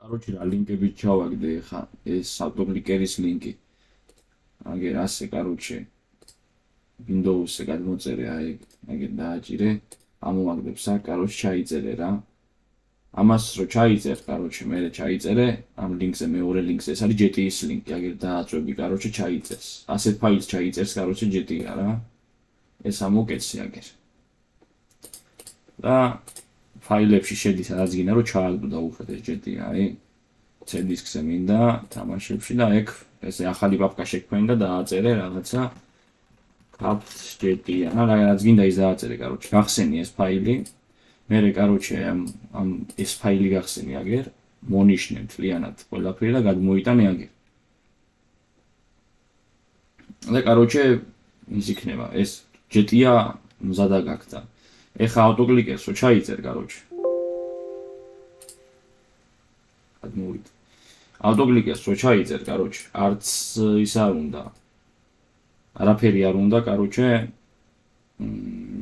Короче, რა ლინკებით ჩავაგდე ხა ეს ავტოკლიკერის ლინკი. აგერ ასე, короче, Windows-ზე გადმოწერე აი, აგერ დააჭირე, ამოვაგდებ საკ, короче, ჩაიწერე რა. ამას რო ჩაიწერ, короче, მე ჩაიწერე, ამ ლინკზე მეორე ლინკზე, ეს არის JTS ლინკი, აგერ დააწვევი, короче, ჩაიწერს. ასეთ ფაილს ჩაიწერს, короче, JTS რა. ეს ამოკეცი აგერ. და ფაილებში შედის, რაც გინდა რომ ჩააგდო და უხდეთ ეს JTS, აი. C დისკზე მინდა თამაშებში და ეგ ესე ახალი პაპკა შექმნი და დააწერე რაღაცა Capt JTS. რაც გინდა ის დააწერე, короче, გახსენი ეს ფაილი. მერე, короче, ამ ეს ფაილი გახსენი აგერ, მონიშნე მთლიანად ყველაფერი და გადმოიტანე აგერ. და, короче, ის იქნება, ეს JTS მზადა გაქცა. ეხა ავტოკლიკერს რო ჩაიწერ, короче. გადმოვიდა. ავტოკლიკერს რო ჩაიწერ, короче, არც ის არ უნდა. არაფერი არ უნდა, короче,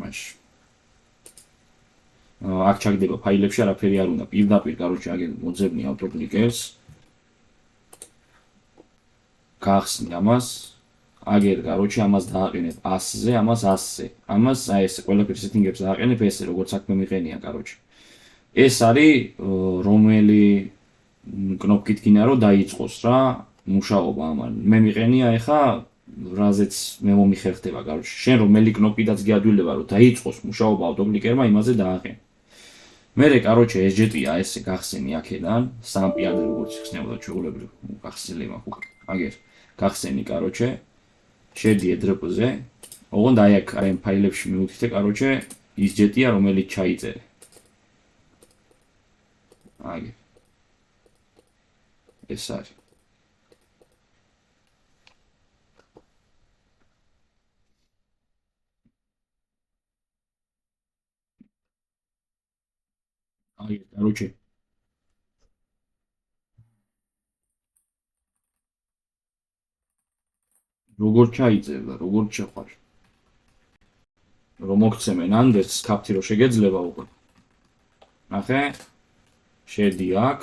მაშინ აქ ჩაგდება ფაილებში არაფერი არ უნდა. პირდაპირ, короче, აგერ მოძებნი ავტოკლიკერს. გახსნი ამას. აგერ, короче, ამას დააყენებ 100-ზე, ამას 100-ზე. ამას აი ეს ყველაფერი სეტინგებს დააყენებ ესე, როგორც საქმე მიყენია, короче. ეს არის რომელი კნოპკით გინდა რომ დაიწყოს რა მუშაობა ამან. მე მიყენია ეხა რაზეც მე მომიხერხდება, короче. შენ რომელი კნოპკიდაც გიადვილება რომ დაიწყოს მუშაობა ავტოკლიკერმა, იმაზე დააყენე. მერე, короче, ეს JTS ესე გახსენი აქედან, სამპი ადრე როგორც ხსნებოდა ჩვეულებრივ, გახსნილი მაქვს უკვე. აგერ გახსენი, короче, შედი edrop-ზე. ოღონდ აი აქ აი ამ ფაილებში მივუთითე, короче, ის JTS რომელიც ჩაიწერე. აგერ ეს არის. აი, короче, როგორ ჩაიწერ და როგორ შეხვარ. რომ მოგცემენ ანდერს, კაფთი რო შეგეძლება უკვე. ნახე, შედი აქ.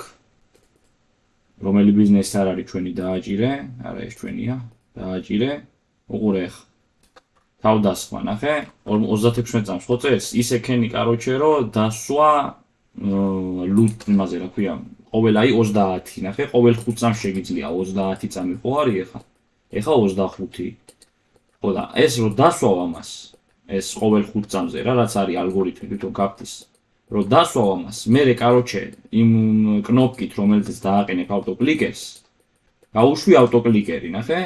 რომელი ბიზნესი არ არის ჩვენი დააჭირე, არა ეს ჩვენია, დააჭირე. უყურე ხ. თავდასხმა, ნახე, 36 წამს ხო წეს, ის ექენი, короче, რომ დასვა ლუტ იმაზე რა ქვია, ყოველ აი 30, ნახე, ყოველ 5 წამს შეგიძლია 30 წამი ხო არის ეხა? ეხა 25. ხო და ეს რო დასვავ ამას, ეს ყოველ 5 წამზე რა, რაც არის ალგორითმი თვითონ კაფთის. რო დასვავ ამას, მერე, короче, იმ კნოპკით, რომელზეც დააყენებ ავტოკლიკერს, გაუშვი ავტოკლიკერი, ნახე?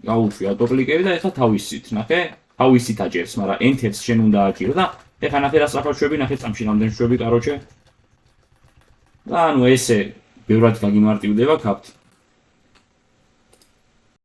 გაუშვი ავტოკლიკერი და ეხა თავისით, ნახე? თავისით აჭერს, მაგრამ enter-ს შენ უნდა აჭირო და ეხა ნახე რა სწრაფად შვები, ნახე წამში რამდენი შვები, короче. და ანუ ესე ბევრად გაგიმარტივდება კაფთი.